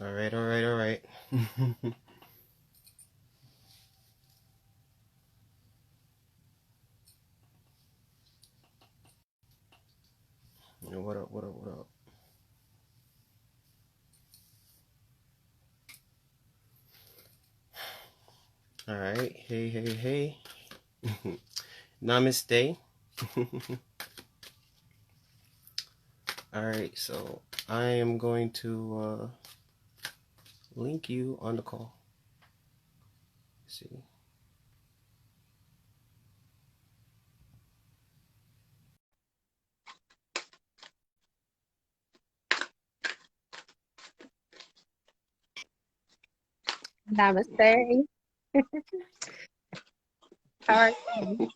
All right, all right, all right. What up, what up, what up? All right, hey, hey, hey. Namaste. All right, so I am going to link you on the call. Let's see. Namaste. How are you?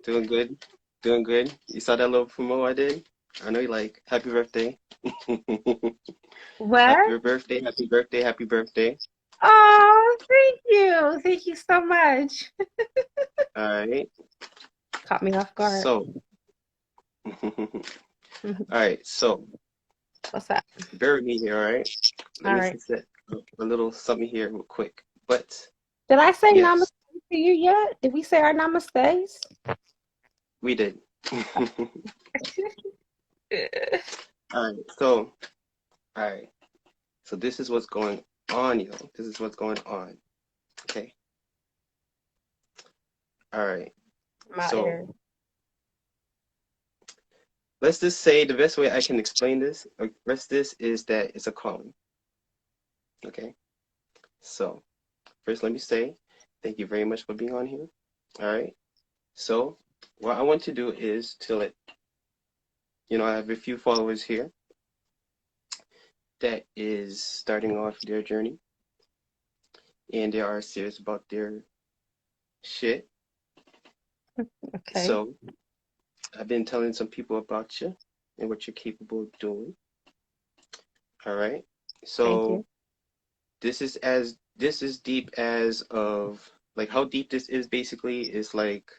Doing good, doing good. You saw that little promo I did? I know you like. Happy birthday. What? Happy birthday, happy birthday, happy birthday. Oh, thank you. Thank you so much. All right, Caught me off guard. so, all right, so What's up? bear with me here, all right? Let All me right. set a little something here real quick. But Did I say namaste yes, to you yet? Did we say our namastes? we did. All right, so, all right, so this is what's going on, yo. This is what's going on. Okay. All right. I'm out So here. let's just say the best way I can explain this, rest this is that it's a calling. Okay. So first, let me say thank you very much for being on here. All right. So what I want to do is to let I have a few followers here that is starting off their journey and they are serious about their shit. Okay. So I've been telling some people about you and what you're capable of doing. All right. Thank So you. this is deep as of like how deep this is basically is like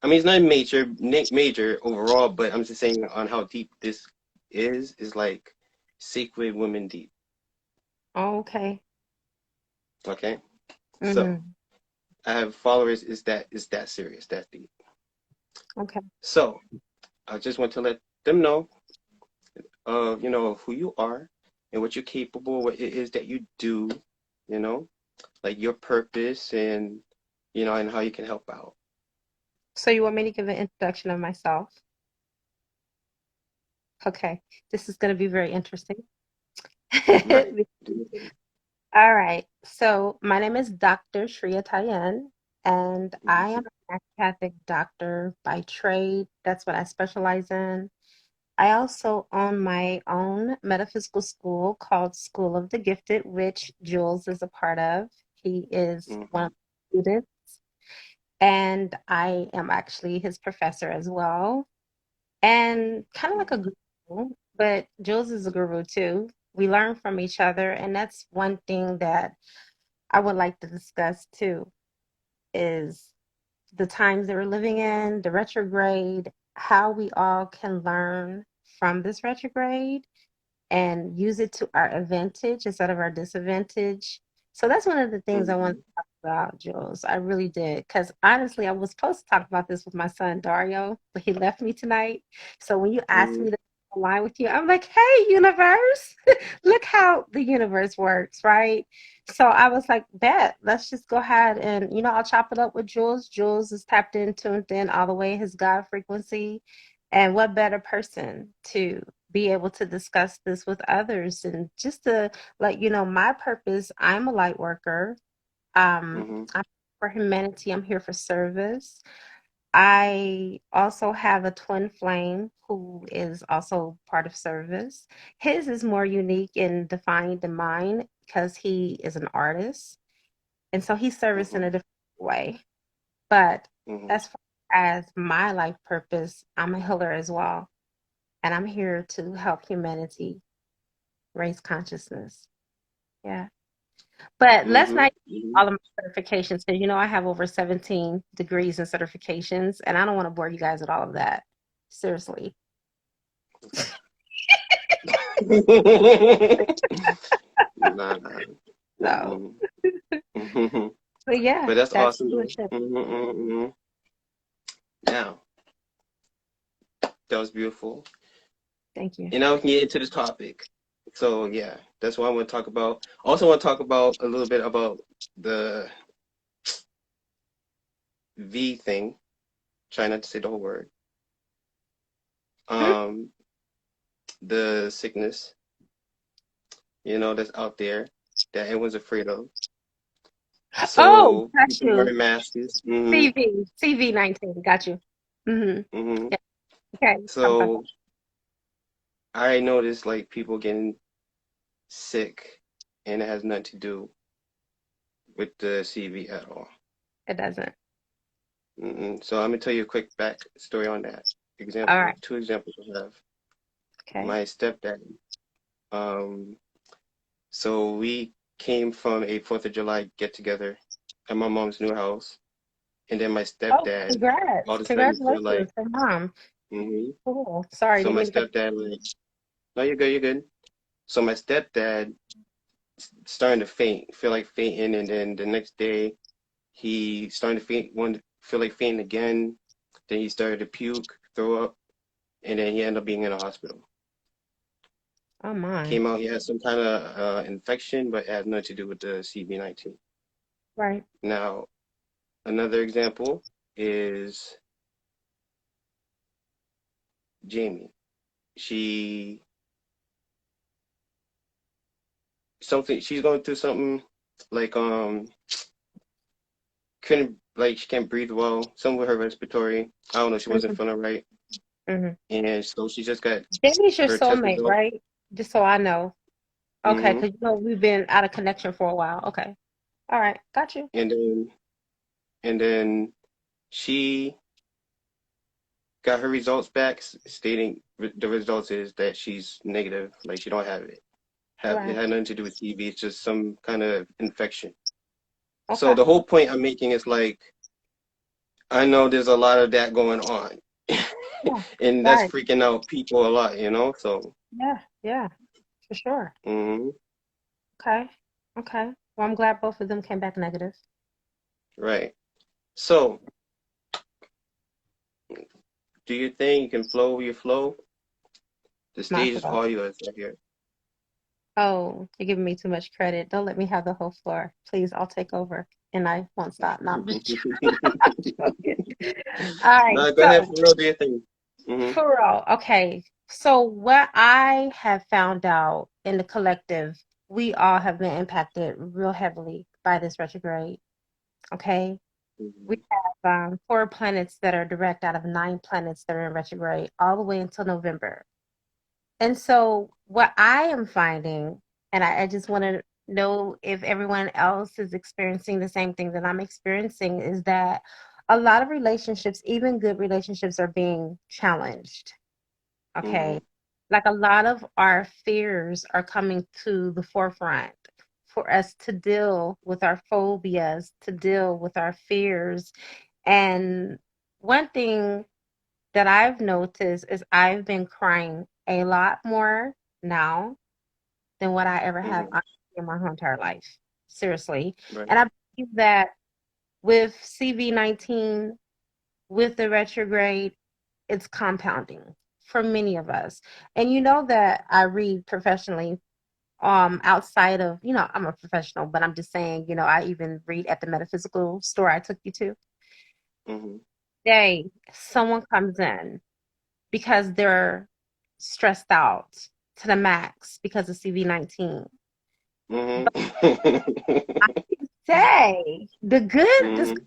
I mean it's not major overall, but I'm just saying on how deep this is like sacred women deep. Okay. Okay. So Mm-hmm. I have followers is that serious, that deep. Okay. So I just want to let them know who you are and what you're capable, what it is that you do, you know, like your purpose and and how you can help out. So you want me to give an introduction of myself? Okay. This is going to be very interesting. Right. All right. So my name is Dr. Shreya Tajen, and I am a naturopathic doctor by trade. That's what I specialize in. I also own my own metaphysical school called School of the Gifted, which Jules is a part of. He is one Mm-hmm. of the students, and I am actually his professor as well. And kind of like a guru, but Jules is a guru too. We learn from each other, and that's one thing that I would like to discuss too, is the times that we're living in, the retrograde, how we all can learn from this retrograde and use it to our advantage instead of our disadvantage. So that's one of the things I want Mm-hmm. to talk about, Jules. I really did. Because honestly, I was supposed to talk about this with my son, Dario, but he left me tonight. So when you asked me to align with you, I'm like, hey, universe, look how the universe works, right? So I was like, bet, let's just go ahead and, I'll chop it up with Jules. Jules is tapped in, tuned in all the way his God frequency. And what better person to be able to discuss this with others and just to let you know my purpose. I'm a light worker. Mm-hmm. I'm for humanity. I'm here for service. I also have a twin flame who is also part of service. His is more unique and defined than mine because he is an artist. And so he's service in Mm-hmm. a different way. But Mm-hmm. as far as my life purpose, I'm a healer as well. And I'm here to help humanity raise consciousness. Yeah. But let's Mm-hmm. not Mm-hmm. all of my certifications because I have over 17 degrees and certifications, and I don't want to bore you guys with all of that. Seriously. Okay. Nah, nah. So, Mm-mm. Mhm. but yeah, But that's that's awesome though. stewardship. Now, that was beautiful. Thank you. And now we can get into this topic. So yeah, that's what I want to talk about. Also want to talk about a little bit about the V thing. Try not to say the whole word. Hmm? Um, the sickness, that's out there that everyone's afraid of. Oh, So got people you. wearing masks. Mm-hmm. CV-19. Got you. Mm-hmm. Mm-hmm. Yeah. Okay. Talk about that. So I noticed like people getting sick, and it has nothing to do with the CV at all. It doesn't. So I'm gonna tell you a quick back story on that. All right. Two examples I have. Okay. My stepdad. Um, so we came from a Fourth of July get together at my mom's new house, and then my Oh, stepdad all congrats. of a sudden feel like, Congratulations, her mom. hmm Cool. Sorry, so didn't my mean to cut. stepdad like, no, you're good, you're good. So my stepdad starting to faint, feel like fainting, and then the next day he started to faint, one feel like fainting again. Then he started to puke, throw up, and then he ended up being in a hospital. Oh my. Came out he had some kind of infection, but it had nothing to do with the CV-19. Right. Now, another example is Jamie. She she's going through something like couldn't like she can't breathe well, something with her respiratory. I don't know, she wasn't Mm-hmm. feeling right. Mm-hmm. And so she just got Jamie's your her test soulmate, result. right? Just so I know. Okay, hmm because we've been out of connection for a while. Okay. All right. Got you. And then she got her results back, stating the results is that she's negative, like she don't have it. It Right. had nothing to do with TB. It's just some kind of infection. So Okay. the whole point I'm making is like I know there's a lot of that going on, Yeah. and that's Right. freaking out people a lot. So Yeah. Yeah. For sure. hmm Okay. Okay. Well, I'm glad both of them came back negative. right. So do your thing. You can flow with your flow. The My stage is flow. all yours right here. Oh, you're giving me too much credit. Don't let me have the whole floor. Please, I'll take over and I won't stop. No, I'm just joking. All right. No, go ahead So, for real. Do your thing. hmm for real. Okay. So, what I have found out in the collective, we all have been impacted real heavily by this retrograde. Okay. We hmm have four planets that are direct out of nine planets that are in retrograde all the way until November. And so, what I am finding, and I just want to know if everyone else is experiencing the same thing that I'm experiencing, is that a lot of relationships, even good relationships, are being challenged. Okay. hmm Like a lot of our fears are coming to the forefront for us to deal with our phobias, to deal with our fears. And one thing that I've noticed is I've been crying a lot more now than what I ever have hmm honestly in my whole entire life. Seriously. Right. And I believe that with CV-19, with the retrograde, it's compounding for many of us. And you know that I read professionally outside of, I'm a professional, but I'm just saying, I even read at the metaphysical store I took you to. hmm Day someone comes in because they're stressed out to the max because of CV-19. hmm But I can say this hmm good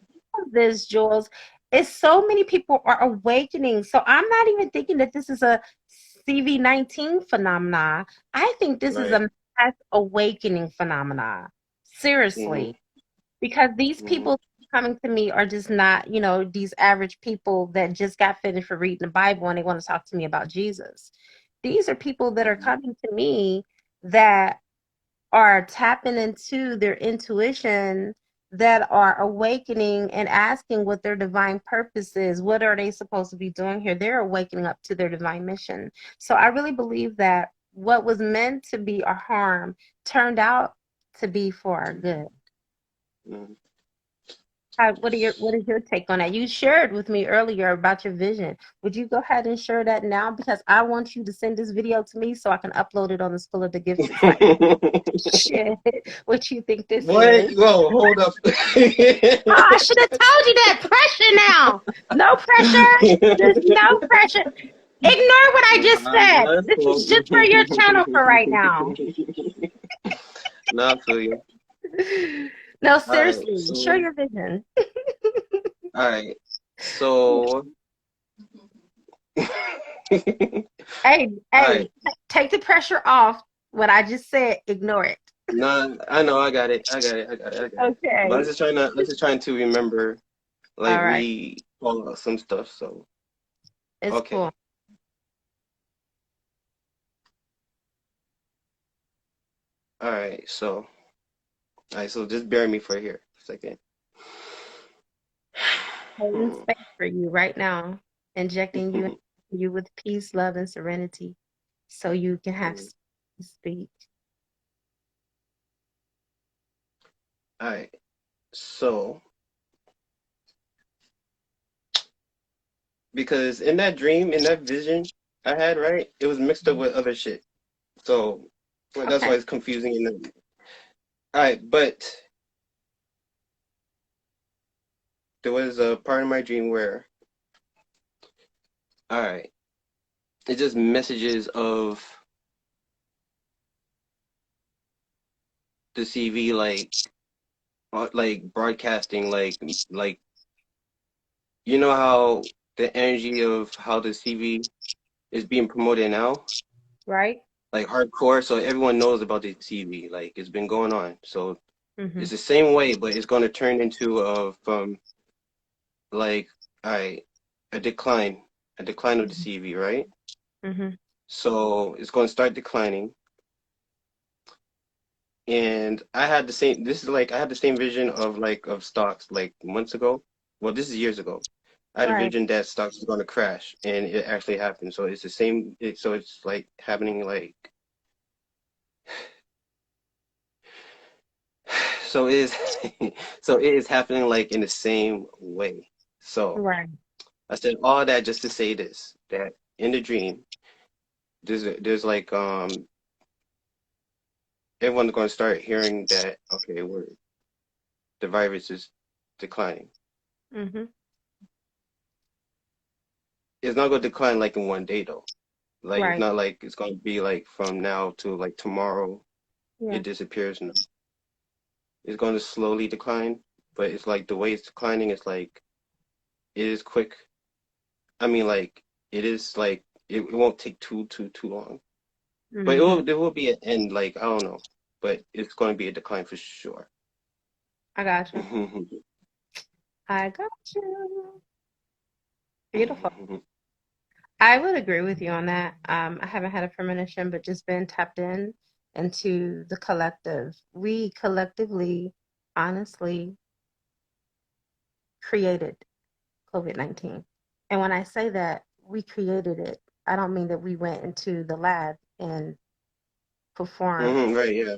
of this, Jules, is so many people are awakening. So I'm not even thinking that this is a CV-19 phenomena. I think this is Right. a mass awakening phenomena. hmm Seriously. Because these hmm people coming to me are just not, these average people that just got finished for reading the Bible and they want to talk to me about Jesus. These are people that are hmm coming to me that are tapping into their intuition, that are awakening and asking what their divine purpose is. What are they supposed to be doing here? They're awakening up to their divine mission. So I really believe that what was meant to be a harm turned out to be for our good. Mhm. What is your take on that? You shared with me earlier about your vision. Would you go ahead and share that now? Because I want you to send this video to me so I can upload it on the School of the Gifted site. Shit, what you think this What? is? Whoa, hold up. Oh, I should have told you that. Pressure now. No pressure. There's no pressure. Ignore what I just Nah, said. that's This cool. is just for your channel for right now. Nah, I feel you. No, All right, seriously, share so your vision. all right, so all Hey, right. hey, take the pressure off. What I just said, ignore it. Nah, I know, I got it. I got it. I got it. I got it. But Okay. I'm just trying to remember, like All right. recall some stuff. So It's cool. okay. All right. So just bear me for here for a second. Holding space for you right now, injecting you with peace, love, and serenity, so you can have All speak. right. So because in that dream, in that vision I had, right, it was mixed up with other shit. So well, that's Okay. why it's confusing. All right, but there was a part of my dream where, all right, it's just messages of the CV, like broadcasting, like you know how the energy of how the CV is being promoted now, Right. like hardcore. So everyone knows about the CV, like it's been going on. So Mm-hmm. it's the same way, but it's going to turn into from like all right, a decline, a decline of the CV, right? Mm-hmm. So it's going to start declining. And I had the same, this is like, I had the same vision of of stocks like months ago. Well, this is years ago. I had a Right. vision that stocks was going to crash and it actually happened. So it's the same, so it's like happening so it is, so it is happening like in the same way. So Right. I said all that just to say this, that in the dream, there's like, everyone's going to start hearing that, okay, the virus is declining. Mm-hmm. It's not going to decline like in one day though. Like it's Right. not like it's going to be like from now to like tomorrow Yeah. it disappears. No, it's going to slowly decline, but it's like the way it's declining is like it is quick. I mean, like it is like it won't take too long, but Mm-hmm. there will be an end. Like I don't know, but it's going to be a decline for sure. I got you. I got you. Beautiful. I would agree with you on that. I haven't had a premonition, but just been tapped in into the collective. We collectively, honestly, created COVID-19. And when I say that we created it, I don't mean that we went into the lab and performed, Right? Yeah.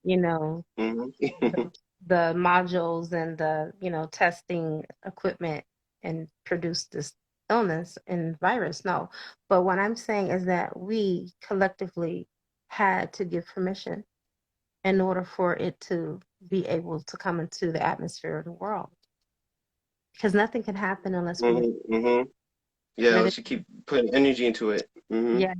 you know, the, Hmm. the modules and the, testing equipment and produced this illness and virus. No. But what I'm saying is that we collectively had to give permission in order for it to be able to come into the atmosphere of the world. Because nothing can happen unless we, Hmm. Yeah, and we it, should keep putting energy into it. yeah.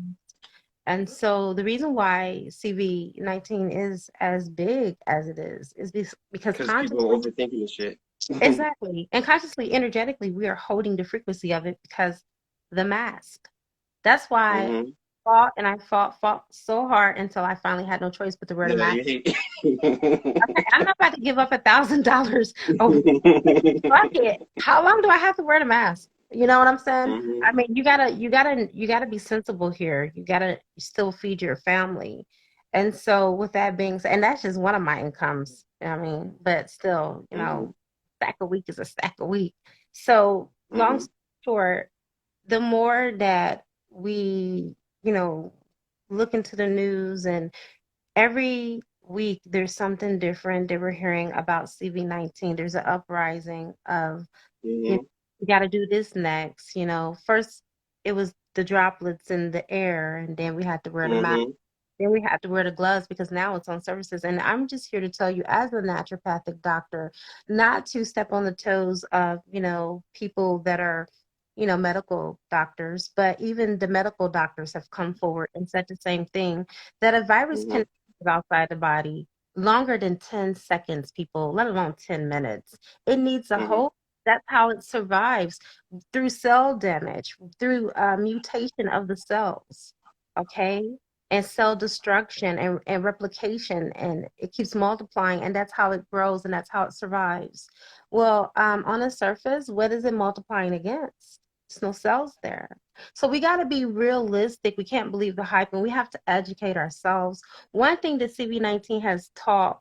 And so the reason why CV-19 is as big as it is because Because people are consciously, overthinking the shit. exactly, and consciously, energetically, we are holding the frequency of it because the mask. That's why I Hmm. fought so hard until I finally had no choice but to wear the Yeah, mask. you hate. Okay, I'm not about to give up $1,000. Oh, fuck it. How long do I have to wear the mask? You know what I'm saying? Hmm. I mean, you gotta be sensible here. You gotta still feed your family. And so with that being said, and that's just one of my incomes. I mean, but still, Hmm. stack a week is a stack a week. So long Hmm. story short, the more that we, you know, look into the news and every week, there's something different that we're hearing about CV-19. There's an uprising of, you know, Mhm. we got to do this next. First it was the droplets in the air, and then we had to wear the mask. Mhm. Then we have to wear the gloves because now it's on surfaces. And I'm just here to tell you, as a naturopathic doctor, not to step on the toes of, people that are, medical doctors, but even the medical doctors have come forward and said the same thing, that a virus can Mhm. live outside the body longer than 10 seconds, people, let alone 10 minutes. It needs a Mhm. whole, that's how it survives, through cell damage, through mutation of the cells. Okay, and cell destruction and replication, and it keeps multiplying, and that's how it grows and that's how it survives. Well, on the surface, what is it multiplying against? There's no cells there. So we got to be realistic. We can't believe the hype, and we have to educate ourselves. One thing that CV-19 has taught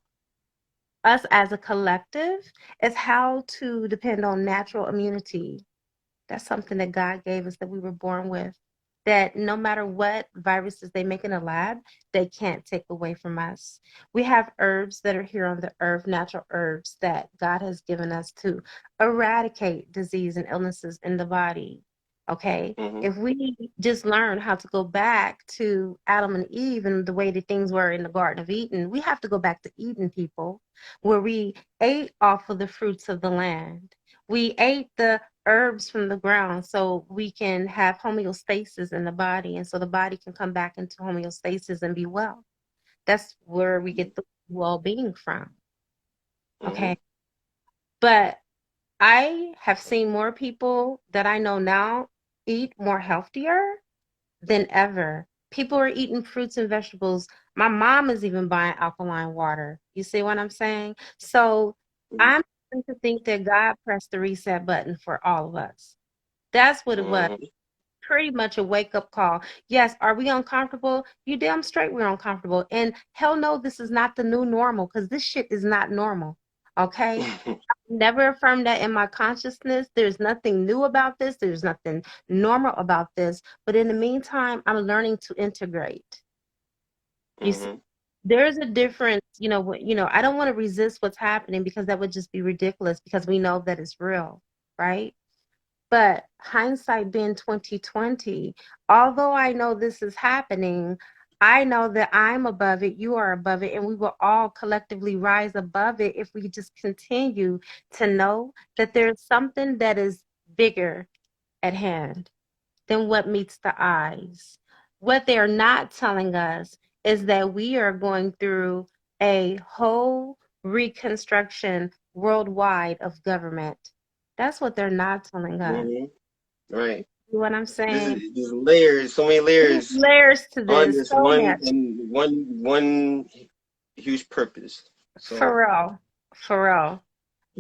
us as a collective is how to depend on natural immunity. That's something that God gave us, that we were born with. That no matter what viruses they make in a lab, they can't take away from us. We have herbs that are here on the earth, natural herbs that God has given us to eradicate disease and illnesses in the body. Okay? Mhm. If we just learn how to go back to Adam and Eve and the way that things were in the Garden of Eden, we have to go back to Eden, people, where we ate off of the fruits of the land. We ate the herbs from the ground so we can have homeostasis in the body, and so the body can come back into homeostasis and be well. That's where we get the well-being from. Mhm. Okay. But I have seen more people that I know now eat more healthier than ever. People are eating fruits and vegetables. My mom is even buying alkaline water. You see what I'm saying? So Mhm. I'm starting to think that God pressed the reset button for all of us. That's what it was. Mhm. Pretty much a wake up call. Yes, are we uncomfortable? You damn straight we're uncomfortable. And hell no, this is not the new normal, because this shit is not normal. Okay? Never affirmed that in my consciousness. There's nothing new about this. There's nothing normal about this. But in the meantime, I'm learning to integrate. You see, Mhm. there's a difference, I don't want to resist what's happening because that would just be ridiculous, because we know that it's real, right? But hindsight being 2020, although I know this is happening, I know that I'm above it, you are above it, and we will all collectively rise above it if we just continue to know that there's something that is bigger at hand than what meets the eyes. What they're not telling us is that we are going through a whole reconstruction worldwide of government. That's what they're not telling us. Mhm. Right. You know what I'm This saying? is these layers, so many There's layers layers to on this, this so one much. and one huge purpose. For So, real. For real.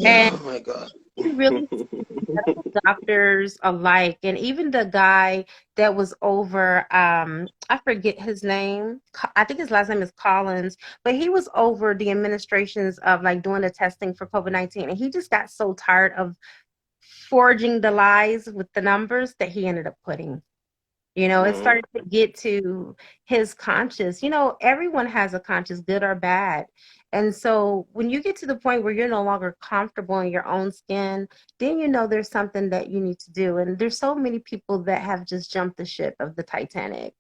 And oh my God. you really see medical doctors alike, and even the guy that was over, I forget his name. I think his last name is Collins, but he was over the administrations of like doing the testing for COVID-19, and he just got so tired of forging the lies with the numbers that he ended up quitting. It Mhm. started to get to his conscious. Everyone has a conscious, good or bad. And so when you get to the point where you're no longer comfortable in your own skin, then there's something that you need to do. And there's so many people that have just jumped the ship of the Titanic.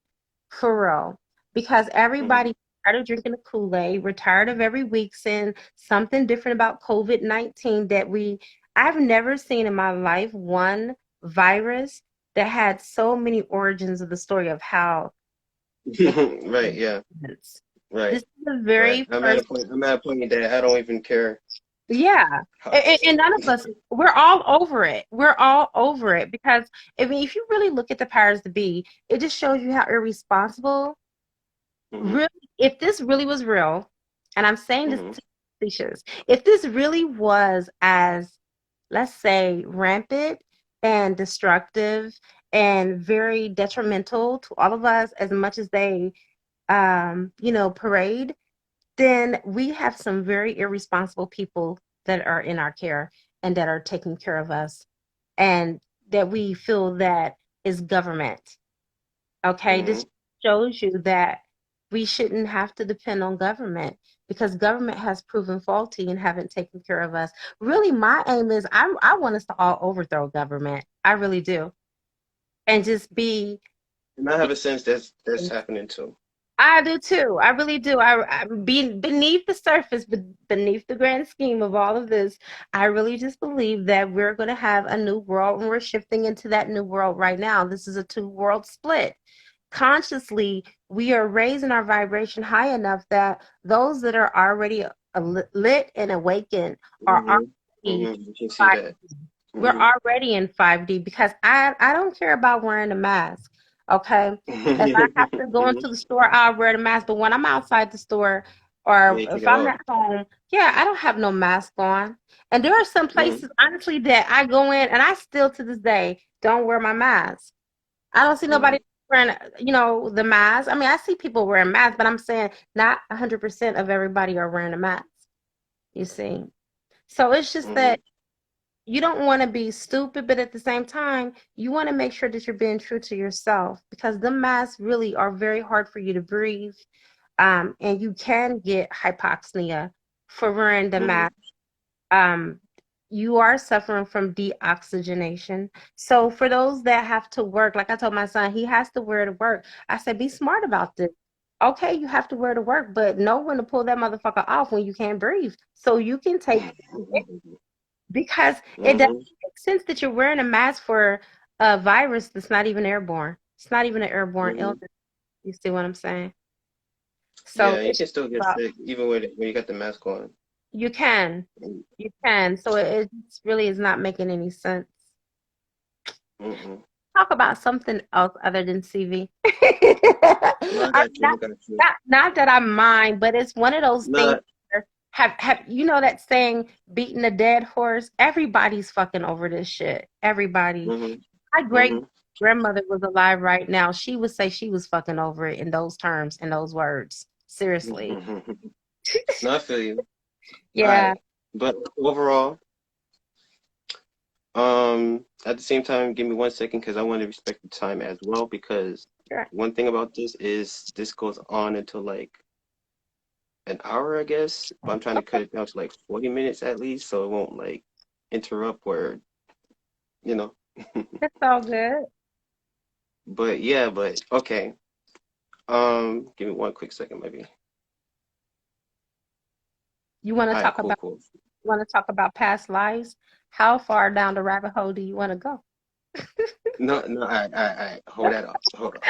For real. Because Mhm. everybody tired of drinking the Kool-Aid. We're tired of every week saying something different about COVID-19 that I've never seen in my life one virus that had so many origins of the story of how it Right. Yeah. happens. Right. This is the Right. very I'm at a first, point. I'm at a point that I don't even care yeah. how. And none of us, we're all over it. We're all over it because, I mean, if you really look at the powers to be, it just shows you how irresponsible. Mhm. Really, if this really was real, and I'm saying this Mhm. to be facetious, if this really was as, let's say, rampant and destructive and very detrimental to all of us as much as they, parade, then we have some very irresponsible people that are in our care and that are taking care of us, and that we feel that is government. Okay, this Mhm. shows you that we shouldn't have to depend on government because government has proven faulty and haven't taken care of us. Really, my aim is I want us to all overthrow government. I really do. And just And I have be a sense that's happening too. I do too. I really do. I be beneath the surface, but beneath the grand scheme of all of this, I really just believe that we're going to have a new world, and we're shifting into that new world right now. This is a two-world split. Consciously, we are raising our vibration high enough that those that are already lit and awakened are already You can see that. we're Hmm already in 5D because I don't care about wearing a mask. Okay. If I have to go into the store, I'll wear the mask. But when I'm outside the store Yeah, or you take if it I'm off. at home, yeah, I don't have no mask on. And there are some Hmm places, honestly, that I go in and I still to this day don't wear my mask. I don't see nobody hmm wearing, the mask. I mean, I see people wearing masks, but I'm saying not 100% of everybody are wearing a mask, you see. So it's just hmm that you don't want to be stupid, but at the same time, you want to make sure that you're being true to yourself because the masks really are very hard for you to breathe. And you can get hypoxia for wearing the hmm mask. Um, you are suffering from deoxygenation. So for those that have to work, like I told my son, he has to wear to work. I said, be smart about this. Okay, you have to wear to work, but know when to pull that motherfucker off when you can't breathe. So you can take because it doesn't hmm make sense that you're wearing a mask for a virus that's not even airborne. It's not even an airborne hmm illness. You see what I'm saying? So Yeah, you it's can still get about sick even when you got the mask on. you can. You can. So it really is not making any sense. Mm-mm. Talk about something else other than CV. No, I I got you. I not, got you. not that I mind, but it's one of those things No. where have you know that saying beating a dead horse? Everybody's fucking over this shit. Everybody. hmm My great hmm grandmother was alive right now. She would say she was fucking over it in those terms, in those words. Seriously. No, I feel you. All Yeah, right. But overall, at the same time, give me 1 second because I want to respect the time as well because sure. one thing about this is this goes on until like an hour, I guess, but I'm trying to cut it down to like 40 minutes at least so it won't like interrupt or, you know. It's all good. But yeah, but okay. Give me one quick second, maybe. You want to All right, talk cool, about cool. past lives? How far down the rabbit hole do you want to go? No, no, all right. Hold that up. Hold up.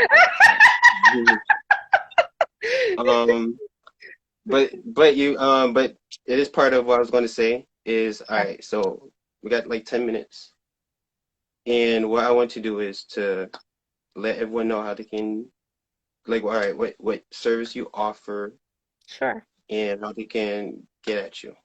All right. Um, but it is part of what I was going to say is, all Sure. right, so we got like 10 minutes. And what I want to do is to let everyone know how they can, like, all right, what service you offer Sure. and how they can get at you.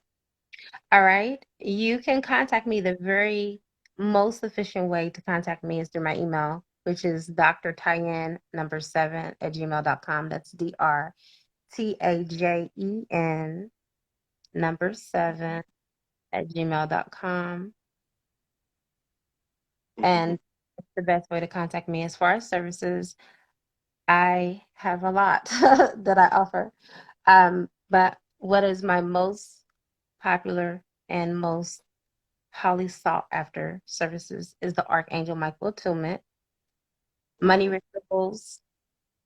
All right. You can contact me. The very most efficient way to contact me is through my email, which is Dr. Tajen number 7 at gmail.com. That's DRTAJEN number 7 at gmail.com. And it's the best way to contact me. As far as services, I have a lot that I offer. But what is my most popular and most highly sought after services is the Archangel Michael Attunement, money hmm rituals,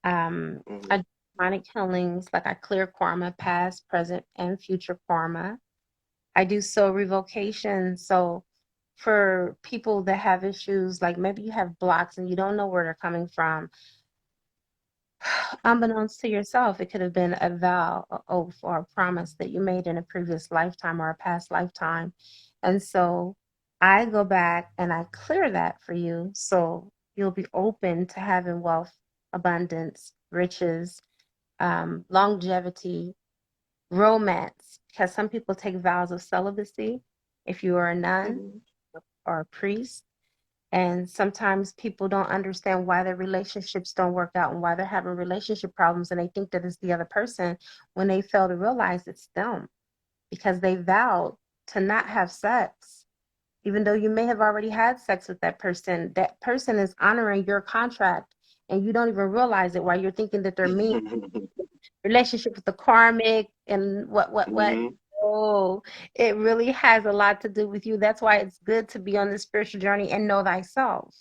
I hmm do demonic healings, like I clear karma, past, present, and future karma. I do soul revocation. So for people that have issues, like maybe you have blocks and you don't know where they're coming from, unbeknownst to yourself, it could have been a vow, a oath, or a promise that you made in a previous lifetime or a past lifetime. And so I go back and I clear that for you so you'll be open to having wealth, abundance, riches, longevity, romance. Because some people take vows of celibacy if you are a nun hmm or a priest. And sometimes people don't understand why their relationships don't work out and why they're having relationship problems. And they think that it's the other person when they fail to realize it's them because they vowed to not have sex. Even though you may have already had sex with that person is honoring your contract and you don't even realize it while you're thinking that they're mean. relationship with the karmic and what. Mm-hmm. Oh, it really has a lot to do with you. That's why it's good to be on the spiritual journey and know thyself.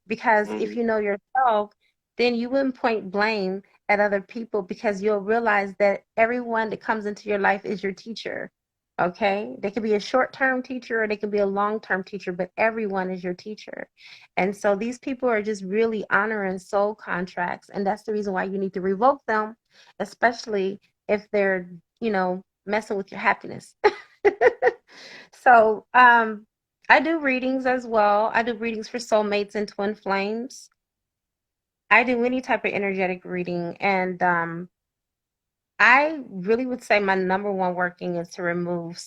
Because if Mm-hmm. you know yourself, then you wouldn't point blame at other people because you'll realize that everyone that comes into your life is your teacher. Okay? They could be a short-term teacher or they could be a long-term teacher, but everyone is your teacher. And so these people are just really honoring soul contracts, and that's the reason why you need to revoke them, especially if they're, messing with your happiness. So, I do readings as well. I do readings for soulmates and twin flames. I do any type of energetic reading, and I really would say my number one working is to remove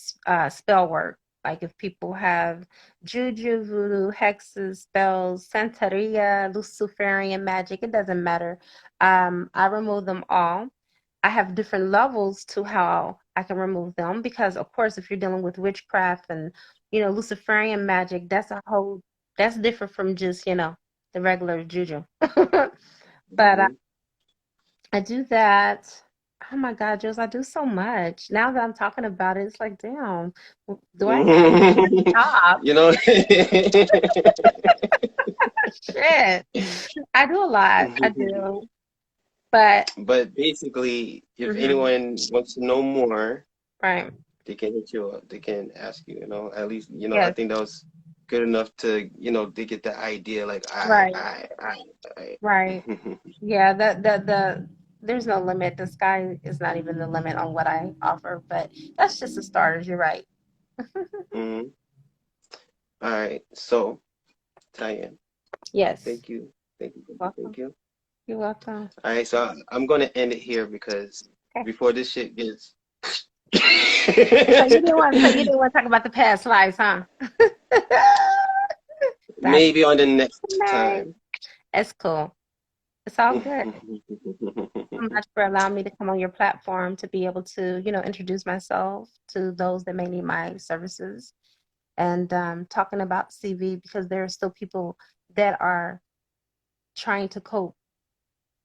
spell work. Like if people have juju, voodoo, hexes, spells, santeria, Luciferian magic, it doesn't matter. I remove them all. I have different levels to how I can remove them because, of course, if you're dealing with witchcraft and, Luciferian magic, that's different from just, the regular juju. But Mm-hmm. I do that. Oh my God, Jules, I do so much. Now that I'm talking about it, it's like, damn, do I stop? You know. Shit. I do a lot. I do. But, But basically, if mhm, anyone wants to know more, right. they can hit you up. They can ask you, at least, I Yes, think that was good enough to, to get the idea like, right, I. right. Yeah, there's no limit. The sky is not even the limit on what I offer, but that's just the starters. You're right. Mhm. All right. So, Tayen, Yes. thank you. Thank you. Thank you. Welcome. Thank you. You're welcome. All right. So, I'm going to end it here because Okay. before this shit gets. So you didn't want to talk about the past lives, huh? That's Maybe on the next nice. time. That's cool. It's all good. So much for allowing me to come on your platform to be able to, introduce myself to those that may need my services and talking about CV because there are still people that are trying to cope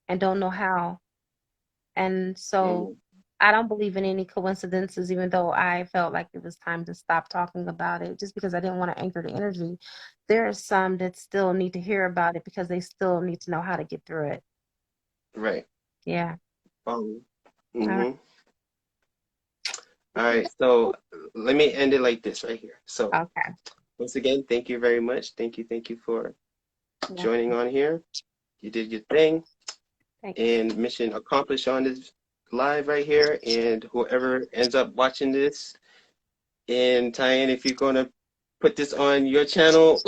and don't know how. And so Mhm. I don't believe in any coincidences, even though I felt like it was time to stop talking about it just because I didn't want to anchor the energy. There are some that still need to hear about it because they still need to know how to get through it. Right. Yeah. Um, All right. hmm All right. So let me end it like this right here. So Okay. once again, thank you very much. Thank you for Yeah. joining on here. You did your thing, Thanks. and mission accomplished on this live right here. And whoever ends up watching this, and Tyann, if you're gonna put this on your channel,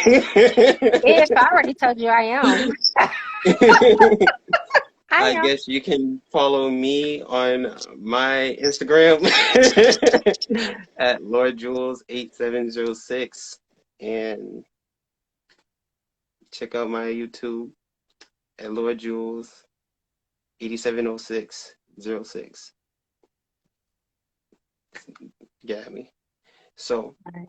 If I already told you I am. I I am. guess you can follow me on my Instagram at Lord Jules 8706 and check out my YouTube at Lord Jules 870606. Got me. So, All right.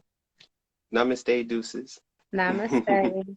namaste, deuces. Namaste.